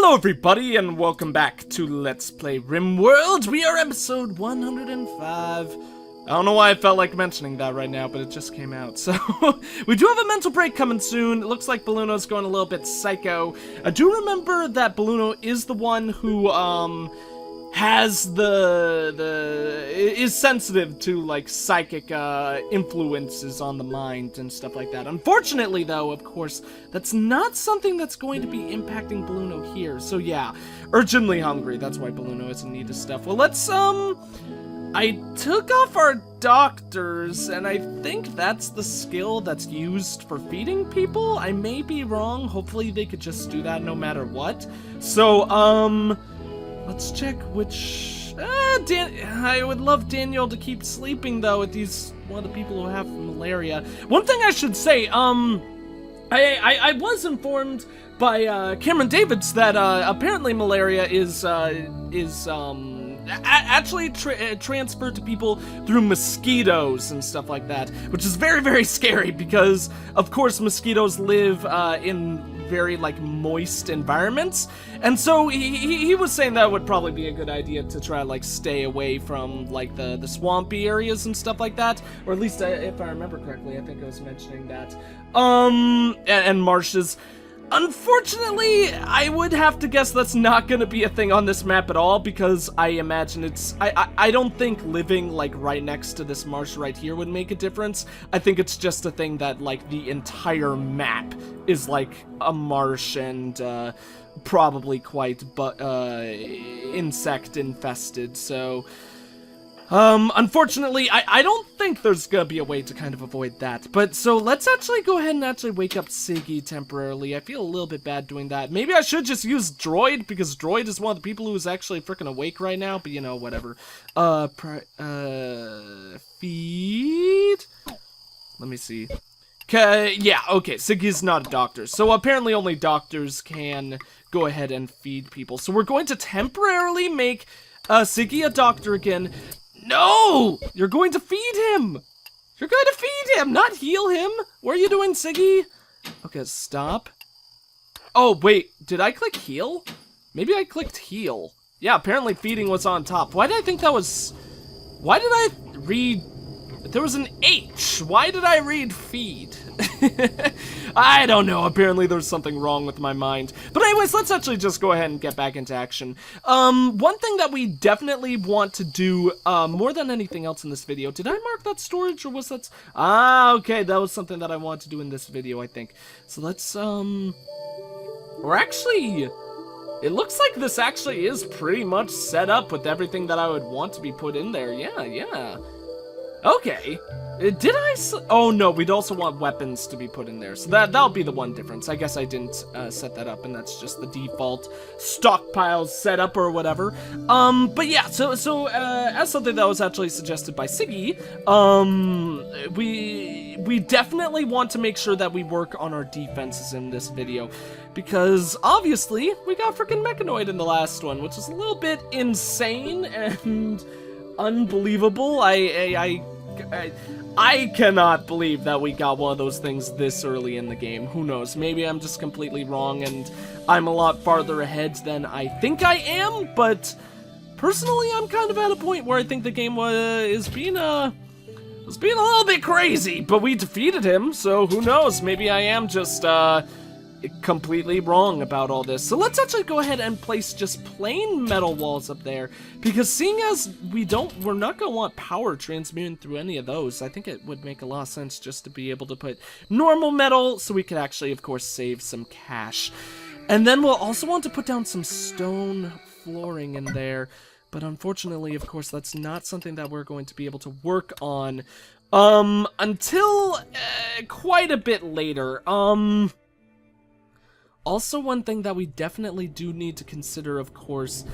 Hello everybody and welcome back to Let's Play Rimworld. We are episode 105. I don't know why I felt like mentioning that right now, but it just came out. So, we do have a mental break coming soon. It looks like Boolono's going a little bit psycho. I do remember that Boolono is the one who, has is sensitive to, like, psychic, influences on the mind and stuff like that. Unfortunately, though, of course, that's not something that's going to be impacting Boolono here. So, yeah, urgently hungry. That's why Boolono is in need of stuff. Well, let's, I took off our doctors, and I think that's the skill that's used for feeding people. I may be wrong. Hopefully they could just do that no matter what. So, let's check which... I would love Daniel to keep sleeping, though, with one of the people who have malaria. One thing I should say, I was informed by, Cameron Davids that, apparently malaria is actually transferred to people through mosquitoes and stuff like that, which is very, very scary because, of course, mosquitoes live, in very, like, moist environments, and so he was saying that would probably be a good idea to try, like, stay away from, like, the swampy areas and stuff like that, or at least, if I remember correctly, I think I was mentioning that, and marshes. Unfortunately, I would have to guess that's not gonna be a thing on this map at all, because I imagine I don't think living, like, right next to this marsh right here would make a difference. I think it's just a thing that, like, the entire map is, like, a marsh and, probably quite, insect infested, so... unfortunately, I don't think there's gonna be a way to kind of avoid that. But, so, let's actually go ahead and actually wake up Siggy temporarily. I feel a little bit bad doing that. Maybe I should just use Droid, because Droid is one of the people who is actually freaking awake right now, but, you know, whatever. Feed? Let me see. Okay, yeah, okay, Siggy's not a doctor. So, apparently only doctors can go ahead and feed people. So, we're going to temporarily make, Siggy a doctor again. No! You're going to feed him! You're going to feed him, not heal him! What are you doing, Siggy? Okay, stop. Oh, wait, did I click heal? Maybe I clicked heal. Yeah, apparently feeding was on top. Why did I think that was... Why did I read... There was an H. Why did I read feed? I don't know. Apparently there's something wrong with my mind. But anyways, let's actually just go ahead and get back into action. One thing that we definitely want to do, more than anything else in this video, did I mark that storage, or was that... Ah, okay, that was something that I want to do in this video, I think. So let's, or actually... It looks like this actually is pretty much set up with everything that I would want to be put in there. Yeah. Okay. Did I... Oh, no, we'd also want weapons to be put in there. So that'll be the one difference. I guess I didn't set that up, and that's just the default stockpile setup or whatever. But yeah, so as something that was actually suggested by Siggy, we definitely want to make sure that we work on our defenses in this video. Because, obviously, we got freaking Mechanoid in the last one, which is a little bit insane and unbelievable. I cannot believe that we got one of those things this early in the game. Who knows? Maybe I'm just completely wrong and I'm a lot farther ahead than I think I am, but personally I'm kind of at a point where I think the game was being a little bit crazy, but we defeated him, so who knows? Maybe I am just completely wrong about all this. So let's actually go ahead and place just plain metal walls up there, because seeing as we're not gonna want power transmitting through any of those, I think it would make a lot of sense just to be able to put normal metal so we could actually, of course, save some cash. And then we'll also want to put down some stone flooring in there, but unfortunately, of course, that's not something that we're going to be able to work on until quite a bit later. Also, one thing that we definitely do need to consider, of course,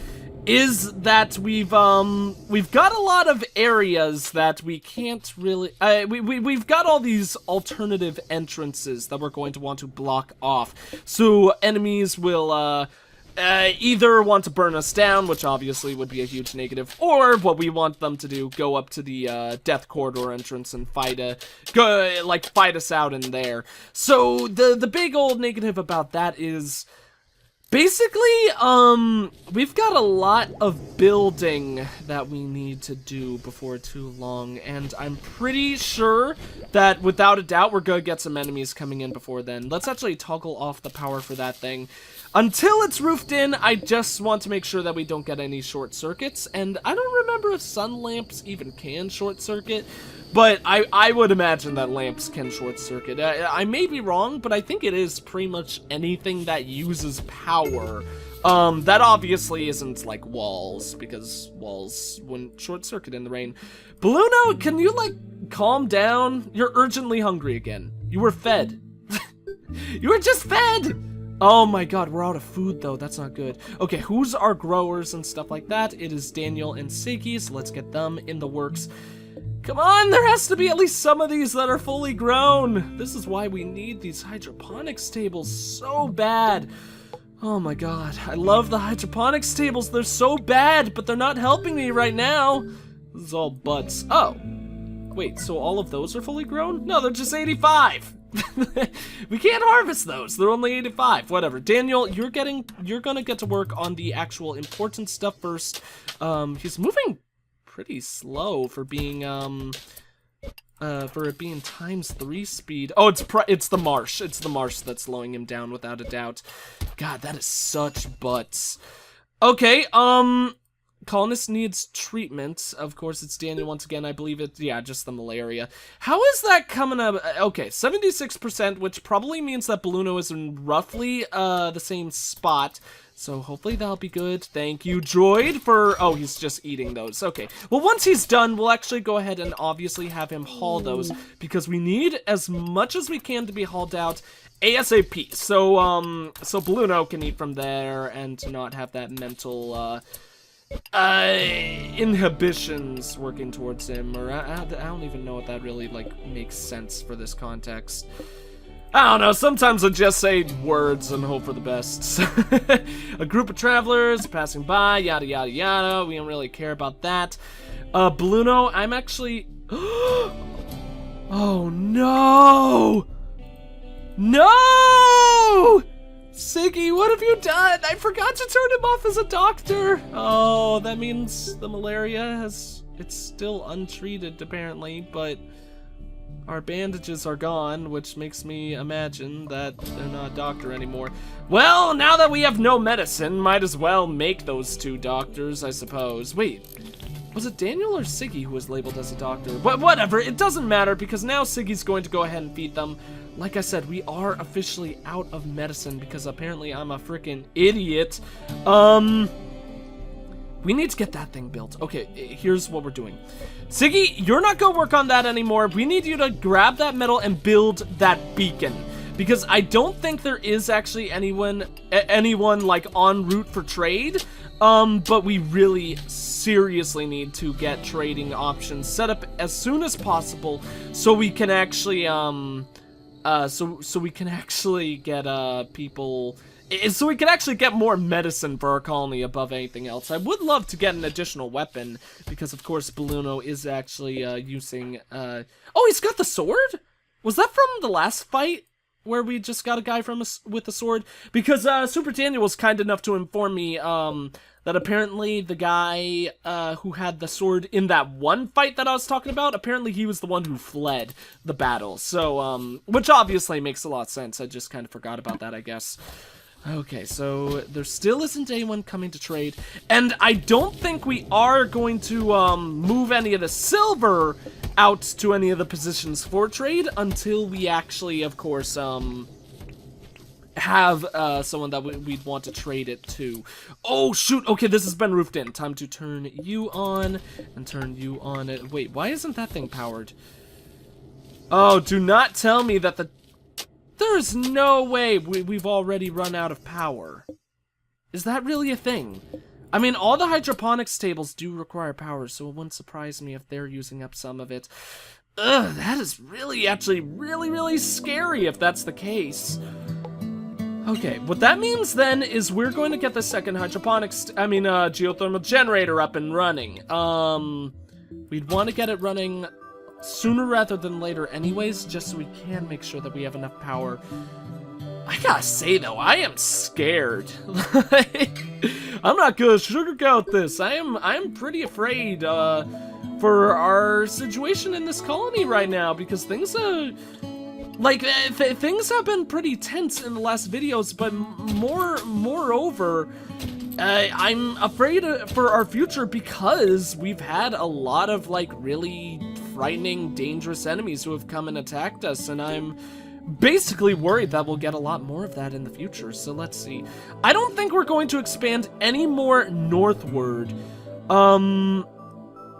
is that we've got a lot of areas that we can't really, we've got all these alternative entrances that we're going to want to block off. So enemies will, either want to burn us down, which obviously would be a huge negative, or what we want them to do, go up to the Death Corridor entrance and fight us out in there. So the big old negative about that is Basically, we've got a lot of building that we need to do before too long, and I'm pretty sure that, without a doubt, we're gonna get some enemies coming in before then. Let's actually toggle off the power for that thing. Until it's roofed in, I just want to make sure that we don't get any short circuits, and I don't remember if sun lamps even can short circuit, but I would imagine that lamps can short circuit. I may be wrong, but I think it is pretty much anything that uses power. That obviously isn't like walls, because walls wouldn't short circuit in the rain. Boolono, can you like calm down? You're urgently hungry again. You were fed. You were just fed! Oh my god, we're out of food though, that's not good. Okay, who's our growers and stuff like that? It is Daniel and Siggy, so let's get them in the works. Come on, there has to be at least some of these that are fully grown. This is why we need these hydroponics tables so bad. Oh my god, I love the hydroponics tables. They're so bad, but they're not helping me right now. This is all butts. Oh, wait, so all of those are fully grown? No, they're just 85. We can't harvest those. They're only 85. Whatever. Daniel, you're gonna get to work on the actual important stuff first. He's moving pretty slow for being for it being ×3 speed. Oh, it's the marsh. It's the marsh that's slowing him down without a doubt. God, that is such butts. Okay, colonist needs treatment. Of course, it's Daniel once again. I believe it, yeah, just the malaria. How is that coming up? Okay, 76%, which probably means that Boolono is in roughly the same spot. So hopefully that'll be good. Thank you, droid, for... Oh, he's just eating those. Okay. Well, once he's done, we'll actually go ahead and obviously have him haul those, because we need as much as we can to be hauled out ASAP. So, so Boolono can eat from there and not have that mental, inhibitions working towards him, or I don't even know what that really, like, makes sense for this context. I don't know, sometimes I just say words and hope for the best. A group of travelers passing by, yada yada yada, we don't really care about that. Boolono, I'm actually... Oh no! No! Siggy, what have you done? I forgot to turn him off as a doctor. Oh, that means the malaria it's still untreated apparently, but our bandages are gone, which makes me imagine that they're not a doctor anymore. Well, now that we have no medicine, might as well make those two doctors, I suppose. Wait, was it Daniel or Siggy who was labeled as a doctor? Whatever, it doesn't matter, because now Siggy's going to go ahead and feed them. Like I said, we are officially out of medicine because apparently I'm a freaking idiot. We need to get that thing built. Okay, here's what we're doing. Siggy, you're not gonna work on that anymore. We need you to grab that metal and build that beacon, because I don't think there is actually anyone like en route for trade. But we really seriously need to get trading options set up as soon as possible, so we can actually so we can actually get people. So we can actually get more medicine for our colony above anything else. I would love to get an additional weapon, because of course Boolono is actually using, oh, he's got the sword? Was that from the last fight where we just got a guy with a sword? Because Super Daniel was kind enough to inform me that apparently the guy who had the sword in that one fight that I was talking about, apparently he was the one who fled the battle. So, which obviously makes a lot of sense. I just kind of forgot about that, I guess. Okay, so there still isn't anyone coming to trade, and I don't think we are going to move any of the silver out to any of the positions for trade until we actually, of course, have someone that we'd want to trade it to. Oh shoot, okay, this has been roofed in. Time to turn you on and turn you on. Wait, why isn't that thing powered? Oh, do not tell me that there's no way we've already run out of power. Is that really a thing? I mean, all the hydroponics tables do require power, so it wouldn't surprise me if they're using up some of it. Ugh, that is really, actually, really scary if that's the case. Okay, what that means then is we're going to get the second geothermal generator up and running. We'd want to get it running sooner rather than later anyways, just so we can make sure that we have enough power. I gotta say though, I am scared. I'm not gonna sugarcoat this. I'm pretty afraid for our situation in this colony right now, because things things have been pretty tense in the last videos, but moreover, I'm afraid for our future because we've had a lot of like really frightening, dangerous enemies who have come and attacked us, and I'm basically worried that we'll get a lot more of that in the future. So let's see. I don't think we're going to expand any more northward.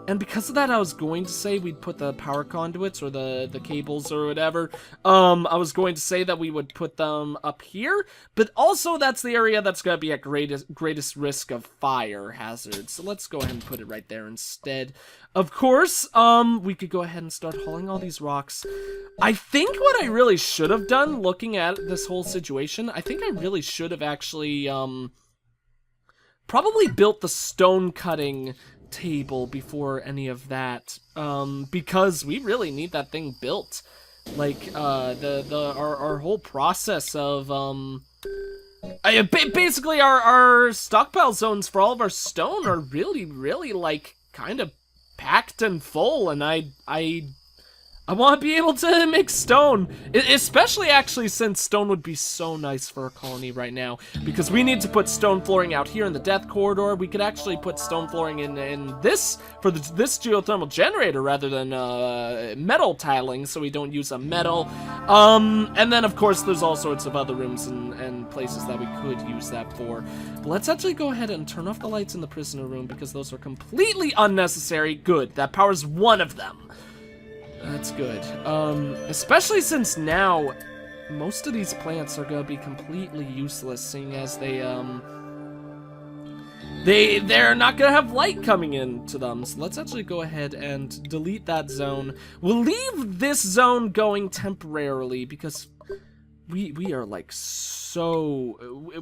And because of that, I was going to say we'd put the power conduits or the cables or whatever. I was going to say that we would put them up here, but also that's the area that's going to be at greatest risk of fire hazards. So let's go ahead and put it right there instead. Of course, we could go ahead and start hauling all these rocks. I think what I really should have done, looking at this whole situation, I think I really should have actually, probably built the stone cutting table before any of that, because we really need that thing built. Like, our whole process of, basically our stockpile zones for all of our stone are really, like, kind of packed and full, and I want to be able to make stone, especially actually since stone would be so nice for our colony right now, because we need to put stone flooring out here in the death corridor. We could actually put stone flooring in this, for this geothermal generator rather than metal tiling, so we don't use a metal. And then of course there's all sorts of other rooms and places that we could use that for. But let's actually go ahead and turn off the lights in the prisoner room, because those are completely unnecessary. Good, that powers one of them. That's good. Especially since now most of these plants are gonna be completely useless, seeing as they're not gonna have light coming into them. So let's actually go ahead and delete that zone. We'll leave this zone going temporarily because we are like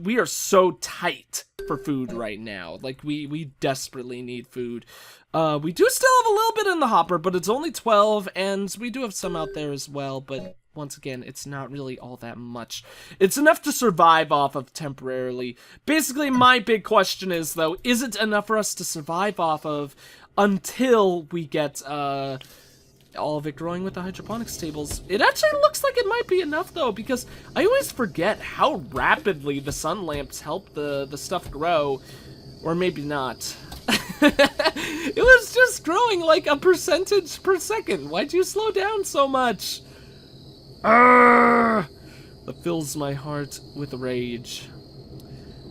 we are so tight for food right now. Like we desperately need food. We do still have a little bit in the hopper, but it's only 12, and we do have some out there as well, but once again, it's not really all that much. It's enough to survive off of temporarily. Basically, my big question is, though, is it enough for us to survive off of until we get, all of it growing with the hydroponics tables? It actually looks like it might be enough, though, because I always forget how rapidly the sun lamps help the stuff grow. Or maybe not. It was just growing like a percentage per second. Why'd you slow down so much? That fills my heart with rage.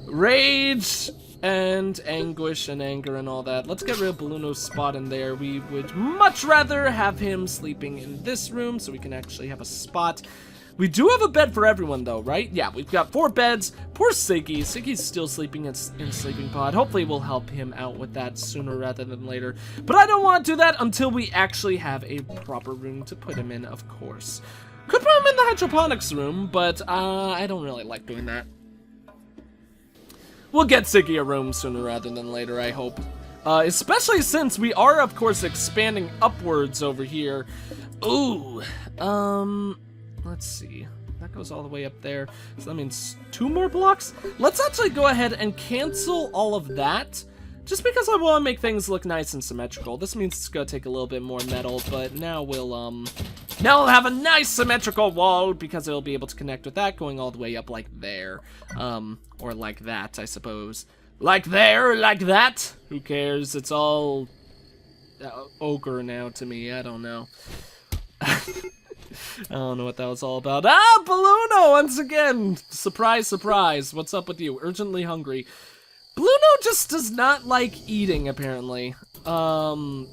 Rage and anguish and anger and all that. Let's get rid of Boolono's spot in there. We would much rather have him sleeping in this room so we can actually have a spot. We do have a bed for everyone, though, right? Yeah, we've got 4 beds. Poor Siggy. Siggy's still sleeping in sleeping pod. Hopefully we'll help him out with that sooner rather than later. But I don't want to do that until we actually have a proper room to put him in, of course. Could put him in the hydroponics room, but I don't really like doing that. We'll get Siggy a room sooner rather than later, I hope. Especially since we are, of course, expanding upwards over here. Ooh, let's see. That goes all the way up there. So that means 2 more blocks? Let's actually go ahead and cancel all of that. Just because I want to make things look nice and symmetrical. This means it's going to take a little bit more metal, but now we'll have a nice symmetrical wall because it'll be able to connect with that going all the way up like there. Or like that, I suppose. Like there, like that? Who cares? It's all ogre now to me. I don't know. I don't know what that was all about. Ah, Boolono once again! Surprise, surprise. What's up with you? Urgently hungry. Boolono just does not like eating, apparently. Oh,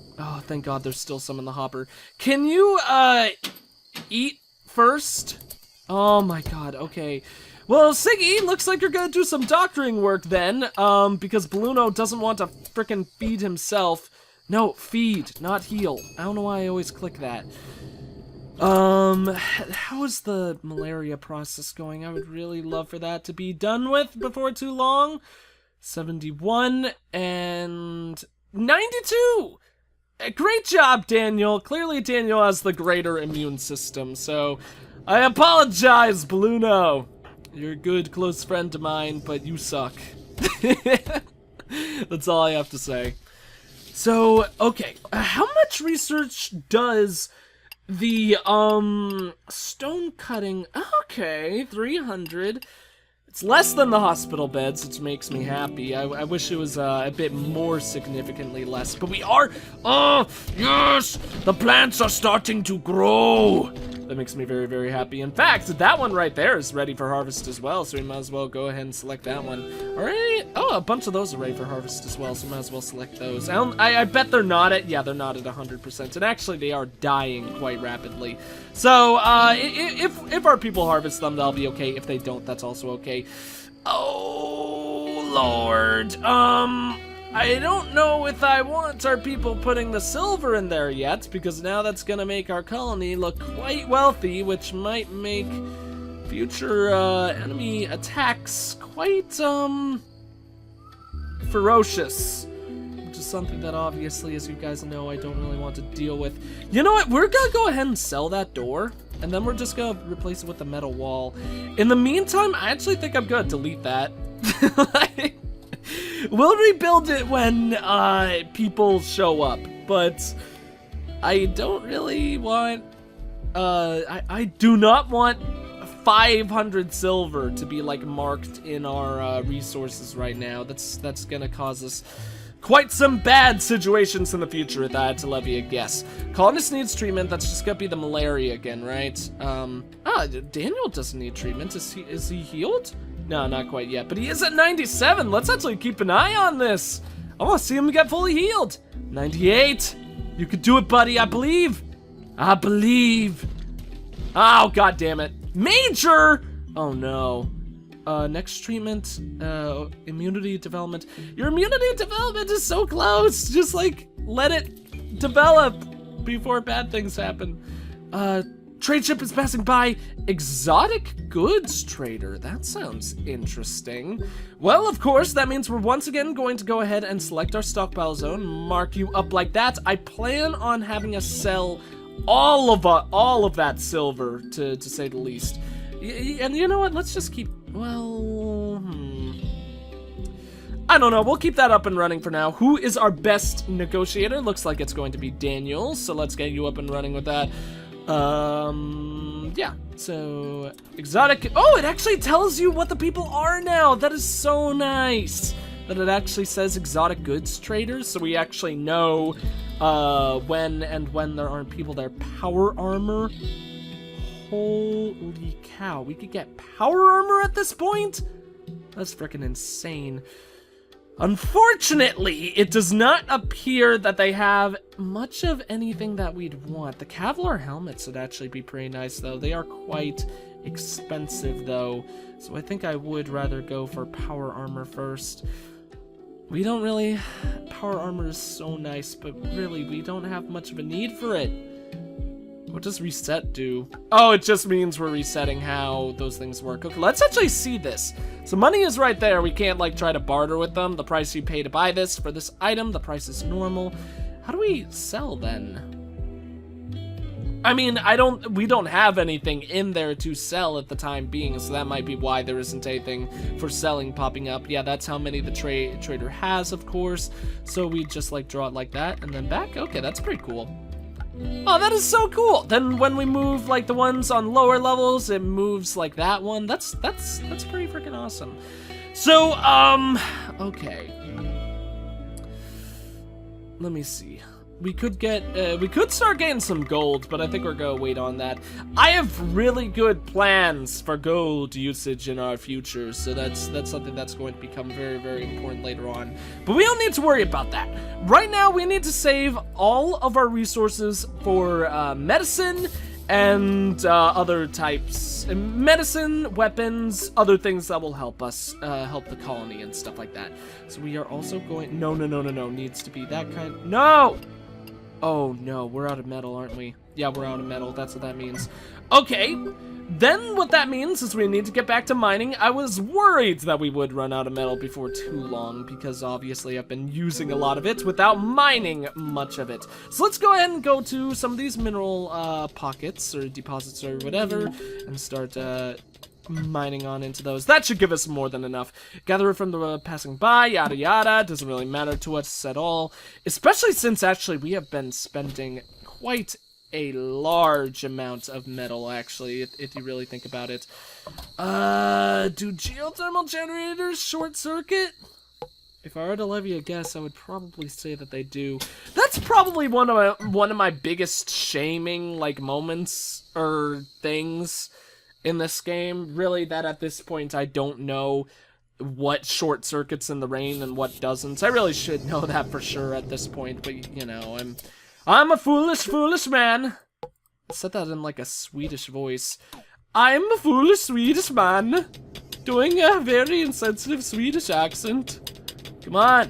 thank God there's still some in the hopper. Can you, eat first? Oh my God, okay. Well, Siggy, looks like you're gonna do some doctoring work then, because Boolono doesn't want to frickin' feed himself. No, feed, not heal. I don't know why I always click that. How is the malaria process going? I would really love for that to be done with before too long. 71 and 92! Great job, Daniel. Clearly Daniel has the greater immune system, so I apologize, Boolono. You're a good close friend of mine, but you suck. That's all I have to say. So, okay, how much research does the, stone cutting? Okay, 300. It's less than the hospital beds, which makes me happy. I wish it was a bit more significantly less, but we are, oh, yes, the plants are starting to grow. That makes me very, very happy. In fact, that one right there is ready for harvest as well, so we might as well go ahead and select that one. All right, oh, a bunch of those are ready for harvest as well, so we might as well select those. I bet they're not at, yeah, they're not at 100%, and actually they are dying quite rapidly. So, if our people harvest them, they'll be okay. If they don't, that's also okay. Oh, Lord. I don't know if I want our people putting the silver in there yet, because now that's gonna make our colony look quite wealthy, which might make future, enemy attacks quite, ferocious. Which is something that obviously, as you guys know, I don't really want to deal with. You know what? We're gonna go ahead and sell that door, and then we're just gonna replace it with a metal wall. In the meantime, I actually think I'm gonna delete that. We'll rebuild it when people show up, but I don't really want, I do not want 500 silver to be like marked in our resources right now. That's gonna cause us quite some bad situations in the future if I had to levy a guess. Colonist needs treatment. That's just gonna be the malaria again, right? Daniel doesn't need treatment. Is he healed? No, not quite yet, but he is at 97. Let's actually keep an eye on this. I want to see him get fully healed. 98. You could do it, buddy. I believe. I believe. Oh, god damn it. Major. Oh no. Next treatment, immunity development. Your immunity development is so close. Just like let it develop before bad things happen. Trade ship is passing by. Exotic goods trader. That sounds interesting. Well, of course, that means we're once again going to go ahead and select our stockpile zone, mark you up like that. I plan on having us sell all of that silver, to say the least. And you know what? Let's just keep, well, I don't know. We'll keep that up and running for now. Who is our best negotiator? Looks like it's going to be Daniel, so let's get you up and running with that. Yeah, so exotic. Oh, it actually tells you what the people are now. That is so nice that it actually says exotic goods traders, so we actually know when there aren't people there. Power armor. Holy cow, we could get power armor at this point? That's freaking insane. Unfortunately, it does not appear that they have much of anything that we'd want. The Kevlar helmets would actually be pretty nice, though. They are quite expensive, though. So I think I would rather go for power armor first. We don't really... Power armor is so nice, but really, we don't have much of a need for it. What does reset do? Oh, it just means we're resetting how those things work. Okay, let's actually see this. So money is right there. We can't like try to barter with them. The price you pay to buy this for this item, the price is normal. How do we sell then? I mean, we don't have anything in there to sell at the time being, so that might be why there isn't anything for selling popping up. Yeah, that's how many the trader has, of course. So we just like draw it like that and then back. Okay, that's pretty cool. Oh, that is so cool. Then when we move like the ones on lower levels, it moves like that one. That's pretty freaking awesome. So, okay. Let me see. We could start getting some gold, but I think we're gonna wait on that. I have really good plans for gold usage in our future, so that's something that's going to become very, very important later on. But we don't need to worry about that. Right now, we need to save all of our resources for medicine and other types. Medicine, weapons, other things that will help us, help the colony and stuff like that. So we are also going, no, needs to be that kind, no! Oh no, we're out of metal, aren't we? Yeah, we're out of metal, that's what that means. Okay, then what that means is we need to get back to mining. I was worried that we would run out of metal before too long, because obviously I've been using a lot of it without mining much of it. So let's go ahead and go to some of these mineral pockets, or deposits, or whatever, and start mining on into those. That should give us more than enough. Gather it from the passing by, yada yada. Doesn't really matter to us at all. Especially since actually we have been spending quite a large amount of metal, actually, if you really think about it. Do geothermal generators short circuit? If I were to levy a guess, I would probably say that they do. That's probably one of my biggest shaming, like, moments or things in this game. Really, that at this point I don't know what short circuits in the rain and what doesn't. I really should know that for sure at this point, but you know, I'm a foolish man. I said that in like a Swedish voice. I'm a foolish Swedish man doing a very insensitive Swedish accent. Come on.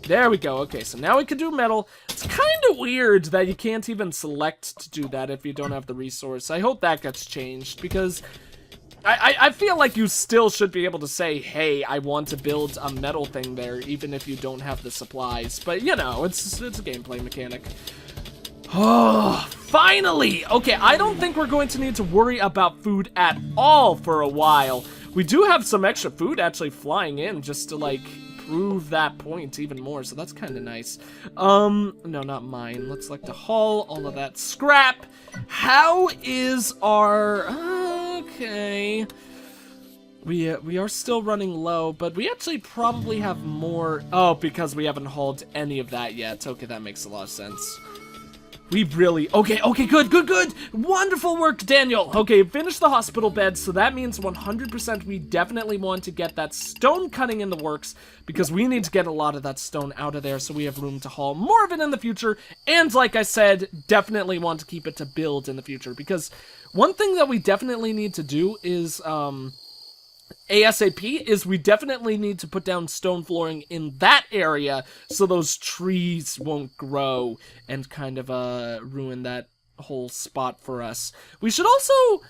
There we go. Okay, so now we can do metal. It's kind of weird that you can't even select to do that if you don't have the resource. I hope that gets changed, because I feel like you still should be able to say, hey, I want to build a metal thing there, even if you don't have the supplies. But, you know, it's a gameplay mechanic. Oh, finally! Okay, I don't think we're going to need to worry about food at all for a while. We do have some extra food actually flying in just to, like, prove that point even more, so that's kind of nice. No, not mine. Let's like to haul all of that scrap. How is our... Okay. We are still running low, but we actually probably have more... Oh, because we haven't hauled any of that yet. Okay, that makes a lot of sense. We really... Okay, good. Wonderful work, Daniel. Okay, finish the hospital bed, so that means 100% we definitely want to get that stone cutting in the works, because we need to get a lot of that stone out of there so we have room to haul more of it in the future, and like I said, definitely want to keep it to build in the future, because one thing that we definitely need to do is, ASAP is we definitely need to put down stone flooring in that area so those trees won't grow and kind of ruin that whole spot for us. We should also...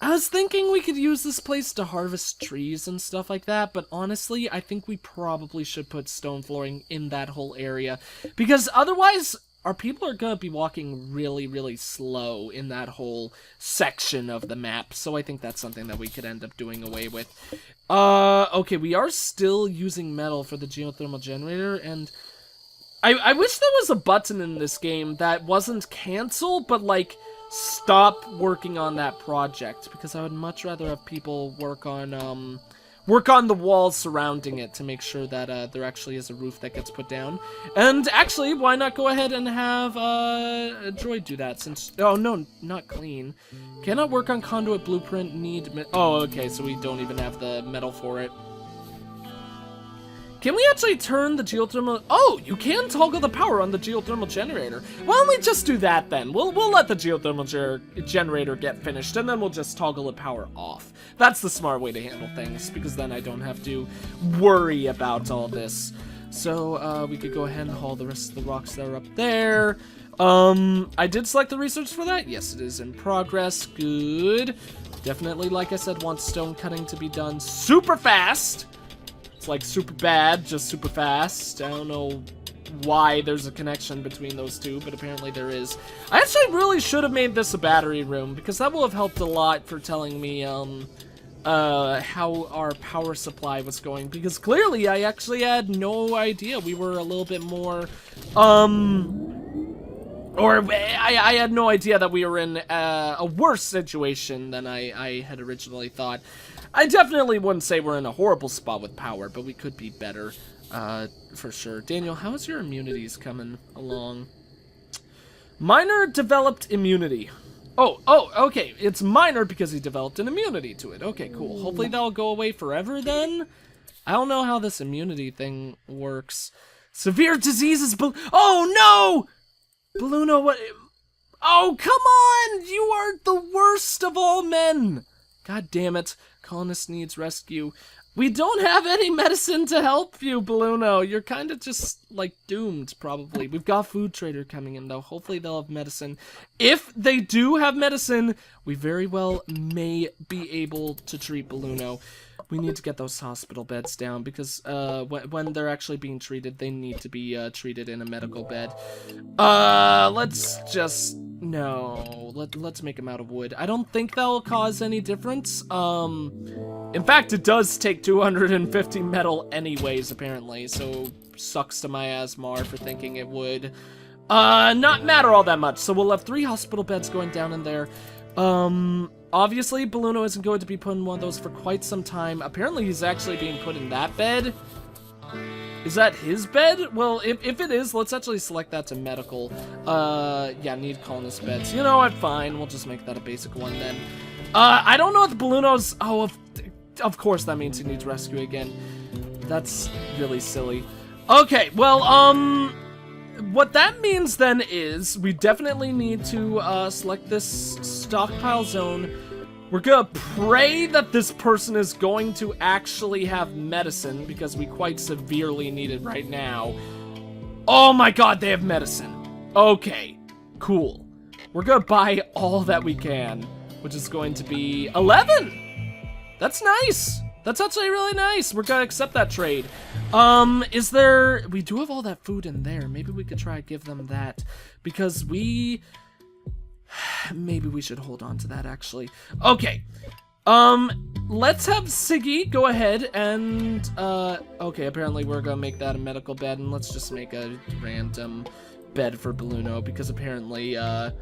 I was thinking we could use this place to harvest trees and stuff like that, but honestly, I think we probably should put stone flooring in that whole area, because otherwise... Our people are gonna be walking really slow in that whole section of the map, so I think that's something that we could end up doing away with. Okay, we are still using metal for the geothermal generator, and I wish there was a button in this game that wasn't cancel, but like, stop working on that project, because I would much rather have people work on the walls surrounding it to make sure that there actually is a roof that gets put down. And actually, why not go ahead and have a droid do that since... Oh, no, not clean. Cannot work on conduit blueprint, oh, okay, so we don't even have the metal for it. Can we actually turn the geothermal... Oh, you can toggle the power on the geothermal generator. Why don't we just do that then? We'll let the geothermal generator get finished, and then we'll just toggle the power off. That's the smart way to handle things, because then I don't have to worry about all this. So, we could go ahead and haul the rest of the rocks that are up there. I did select the research for that. Yes, it is in progress. Good. Definitely, like I said, want stone cutting to be done super fast. Like super bad, just super fast. I don't know why there's a connection between those two, but apparently there is. I actually really should have made this a battery room, because that will have helped a lot for telling me how our power supply was going, because clearly I actually had no idea. We were a little bit more or I had no idea that we were in a worse situation than I had originally thought. I definitely wouldn't say we're in a horrible spot with power, but we could be better, for sure. Daniel, how's your immunities coming along? Minor developed immunity. Oh, okay. It's minor because he developed an immunity to it. Okay, cool. Hopefully that'll go away forever then. I don't know how this immunity thing works. Severe diseases. Oh, no! Boolono, what? Oh, come on! You are the worst of all men! God damn it. Colonist needs rescue. We don't have any medicine to help you, Boolono. You're kind of just, like, doomed, probably. We've got Food Trader coming in, though. Hopefully they'll have medicine. If they do have medicine, we very well may be able to treat Boolono. We need to get those hospital beds down, because when they're actually being treated, they need to be treated in a medical bed. Let's just No, let's make them out of wood. I don't think that'll cause any difference. In fact, it does take 250 metal anyways, apparently, so sucks to my Asmar for thinking it would not matter all that much. So we'll have 3 hospital beds going down in there. Obviously, Boolono isn't going to be put in one of those for quite some time. Apparently, he's actually being put in that bed. Is that his bed? Well, if it is, let's actually select that to medical. Yeah, need colonist beds. You know what, fine. We'll just make that a basic one then. I don't know if Boolono's... Oh, of course that means he needs rescue again. That's really silly. Okay, well, what that means then is we definitely need to select this stockpile zone. We're gonna pray that this person is going to actually have medicine because we quite severely need it right now. Oh my god, they have medicine. Okay, cool. We're gonna buy all that we can, which is going to be 11. That's nice. That's actually really nice. We're gonna accept that trade. Is there... We do have all that food in there. Maybe we could try to give them that because we... Maybe we should hold on to that, actually. Okay. Let's have Siggy go ahead and, okay, apparently we're gonna make that a medical bed, and let's just make a random bed for Boolono, because apparently, I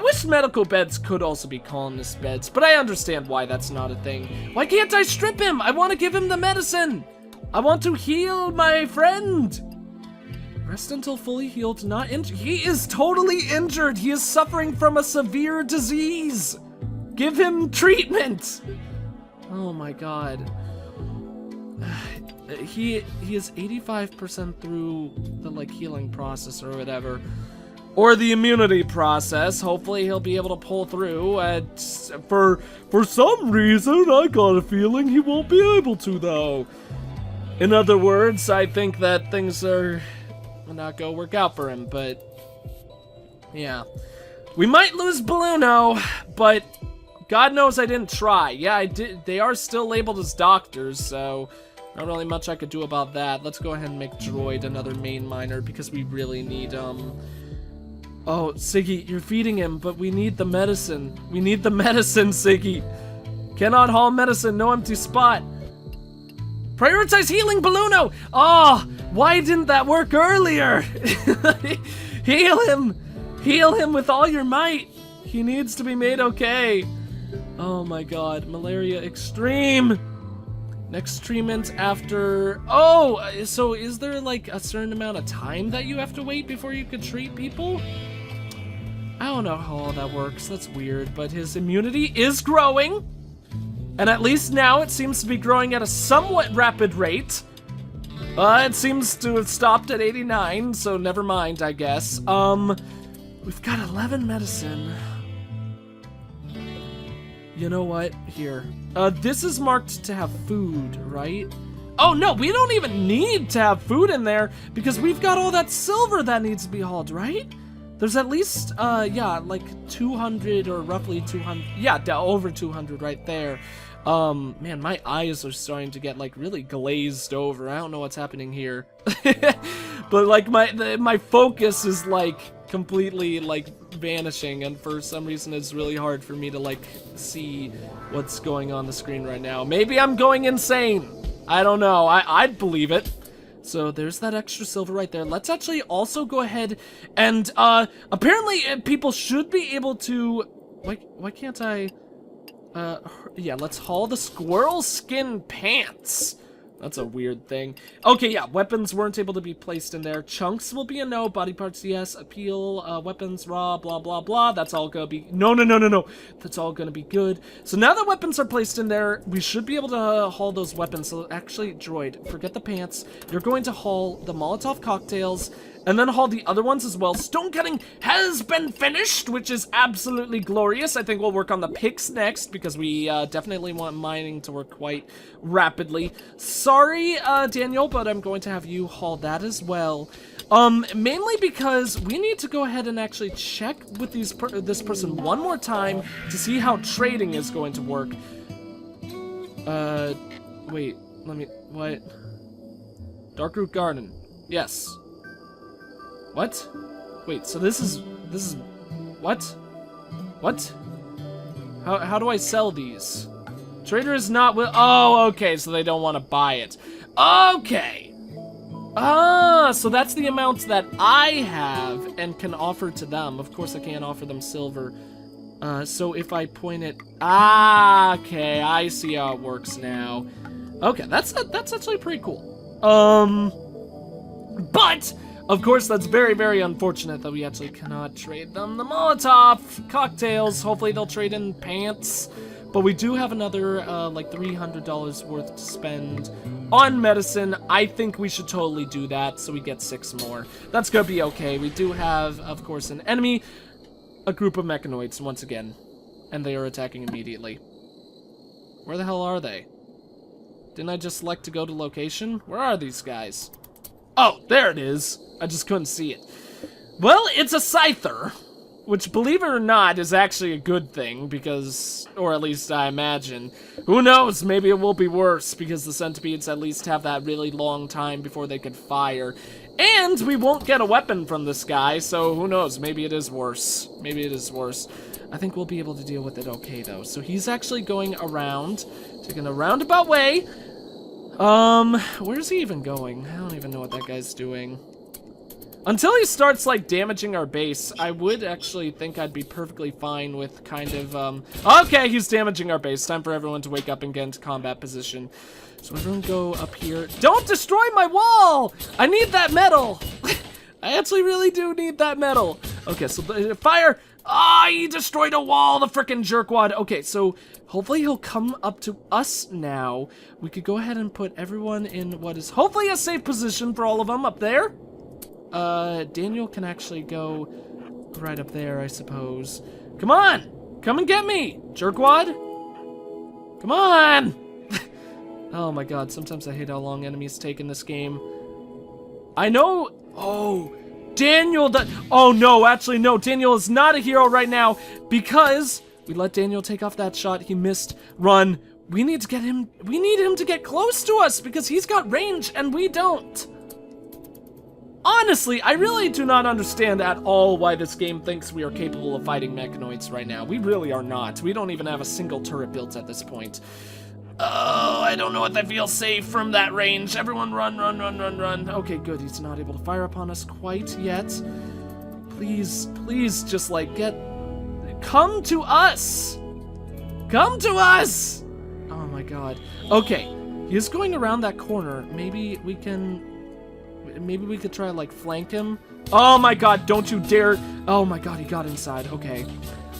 wish medical beds could also be colonist beds, but I understand why that's not a thing. Why can't I strip him? I want to give him the medicine! I want to heal my friend! Rest until fully healed, not injured. He is totally injured. He is suffering from a severe disease. Give him treatment. Oh my god. He is 85% through the like healing process or whatever. Or the immunity process. Hopefully he'll be able to pull through. For some reason, I got a feeling he won't be able to though. In other words, I think that things are not gonna work out for him, but yeah. We might lose Boolono, but God knows I didn't try. Yeah, I did. They are still labeled as doctors, so not really much I could do about that. Let's go ahead and make Droid another main miner because we really need, Oh, Siggy, you're feeding him, but we need the medicine. We need the medicine, Siggy. Cannot haul medicine, no empty spot. Prioritize healing Boolono! Oh, why didn't that work earlier? Heal him! Heal him with all your might! He needs to be made okay. Oh my god, malaria extreme! Next treatment after... Oh, so is there like a certain amount of time that you have to wait before you could treat people? I don't know how all that works, that's weird, but his immunity is growing. And at least now it seems to be growing at a somewhat rapid rate. It seems to have stopped at 89, so never mind, I guess. We've got 11 medicine. You know what? Here. This is marked to have food, right? Oh, no, we don't even need to have food in there because we've got all that silver that needs to be hauled, right? There's at least, yeah, like 200 or roughly 200. Yeah, over 200 right there. Man, my eyes are starting to get like really glazed over. I don't know what's happening here. But like my focus is like completely like vanishing, and for some reason it's really hard for me to like see what's going on the screen right now. Maybe I'm going insane. I don't know. I'd believe it. So there's that extra silver right there. Let's actually also go ahead and apparently people should be able to... Why can't I... yeah, let's haul the squirrel skin pants. That's a weird thing. Okay, yeah, weapons weren't able to be placed in there. Chunks will be a no, body parts yes, appeal, weapons raw, blah, blah, blah. That's all gonna be... No. That's all gonna be good. So now that weapons are placed in there, we should be able to haul those weapons. So actually, Droid, forget the pants. You're going to haul the Molotov cocktails, and then haul the other ones as well. Stone cutting has been finished, which is absolutely glorious. I think we'll work on the picks next, because we definitely want mining to work quite rapidly. Sorry, Daniel, but I'm going to have you haul that as well. Mainly because we need to go ahead and actually check with this person one more time to see how trading is going to work. Wait, what? Dark Root Garden. Yes. What? Wait, so this is, what? What? How do I sell these? Trader is not oh, okay, so they don't want to buy it. Okay. Ah, so that's the amounts that I have and can offer to them. Of course, I can't offer them silver. So if I point it, okay, I see how it works now. Okay, that's actually pretty cool. But of course, that's very, very unfortunate that we actually cannot trade them the Molotov cocktails. Hopefully, they'll trade in pants. But we do have another, like, $300 worth to spend on medicine. I think we should totally do that, so we get 6 more. That's gonna be okay. We do have, of course, an enemy, a group of mechanoids, once again. And they are attacking immediately. Where the hell are they? Didn't I just select to go to location? Where are these guys? Oh, there it is. I just couldn't see it. Well, it's a scyther. Which, believe it or not, is actually a good thing, because, or at least I imagine. Who knows, maybe it will be worse, because the centipedes at least have that really long time before they could fire. And we won't get a weapon from this guy, so who knows, maybe it is worse. Maybe it is worse. I think we'll be able to deal with it okay, though. So he's actually going around, taking a roundabout way. Where's he even going? I don't even know what that guy's doing. Until he starts, like, damaging our base, I would actually think I'd be perfectly fine with kind of, okay, he's damaging our base. Time for everyone to wake up and get into combat position. So everyone go up here. Don't destroy my wall! I need that metal! I actually really do need that metal. Okay, so fire! Ah, he destroyed a wall, the frickin' jerkwad. Okay, so hopefully he'll come up to us now. We could go ahead and put everyone in what is hopefully a safe position for all of them up there. Daniel can actually go right up there, I suppose. Come on! Come and get me, jerkwad! Come on! Oh my god, sometimes I hate how long enemies take in this game. I know... Oh, Daniel... Oh no, actually no, Daniel is not a hero right now because we let Daniel take off that shot. He missed. Run. We need to get him... We need him to get close to us because he's got range and we don't. Honestly, I really do not understand at all why this game thinks we are capable of fighting mechanoids right now. We really are not. We don't even have a single turret built at this point. Oh, I don't know if I feel safe from that range. Everyone run, run, run, run, run. Okay, good. He's not able to fire upon us quite yet. Please, please just, like, come to us! Come to us! Oh my god. Okay, he is going around that corner. Maybe we could try, like, flank him. Oh my god, don't you dare. Oh my god, he got inside. Okay.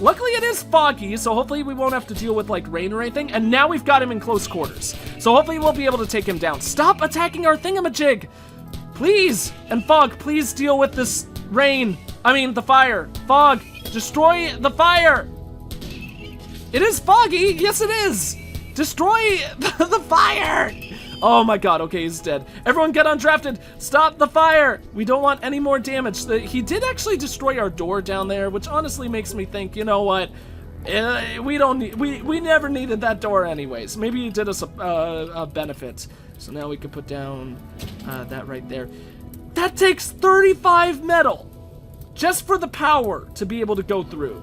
Luckily it is foggy, so hopefully we won't have to deal with, like, rain or anything. And now we've got him in close quarters. So hopefully we'll be able to take him down. Stop attacking our thingamajig! Please! And Fog, please deal with this rain. I mean, the fire. Fog, destroy the fire! It is foggy! Yes, it is! Destroy the fire! Oh my god, okay, he's dead. Everyone get undrafted! Stop the fire! We don't want any more damage. He did actually destroy our door down there, which honestly makes me think, you know what? We never needed that door anyways. Maybe he did us a benefit. So now we can put down that right there. That takes 35 metal! Just for the power to be able to go through.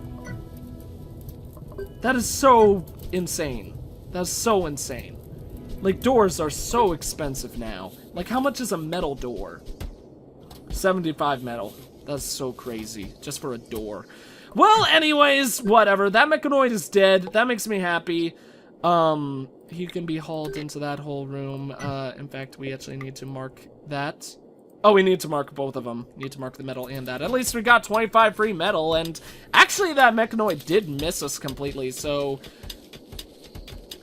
That is so insane. That's so insane. Like, doors are so expensive now. Like, how much is a metal door? 75 metal. That's so crazy. Just for a door. Well, anyways, whatever. That mechanoid is dead. That makes me happy. He can be hauled into that whole room. In fact, we actually need to mark that. Oh, we need to mark both of them. Need to mark the metal and that. At least we got 25 free metal. And actually, that mechanoid did miss us completely, so...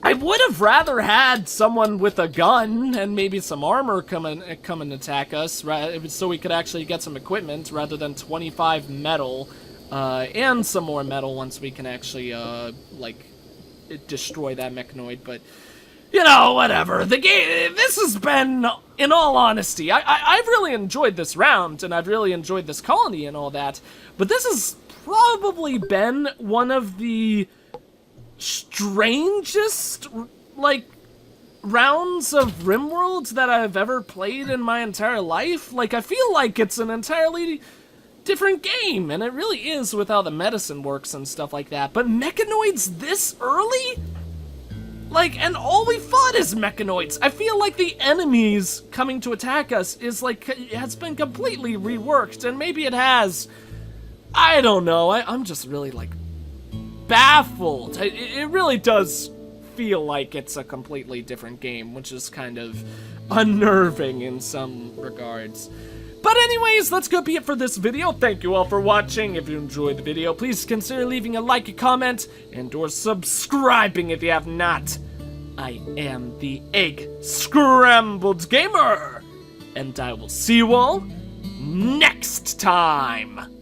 I would have rather had someone with a gun and maybe some armor come and attack us, right? So we could actually get some equipment rather than 25 metal and some more metal once we can actually like destroy that mechanoid. But you know, whatever. The game. This has been, in all honesty, I've really enjoyed this round and I've really enjoyed this colony and all that. But this has probably been one of the strangest, like, rounds of Rimworld that I've ever played in my entire life. Like, I feel like it's an entirely different game, and it really is with how the medicine works and stuff like that. But mechanoids this early? Like, and all we fought is mechanoids. I feel like the enemies coming to attack us is like, it has been completely reworked, and maybe it has. I don't know, I'm just really like baffled. It really does feel like it's a completely different game, which is kind of unnerving in some regards. But anyways, that's gonna be it for this video. Thank you all for watching. If you enjoyed the video, please consider leaving a like, a comment, and or subscribing if you have not. I am the EggScrambledGamer, and I will see you all next time.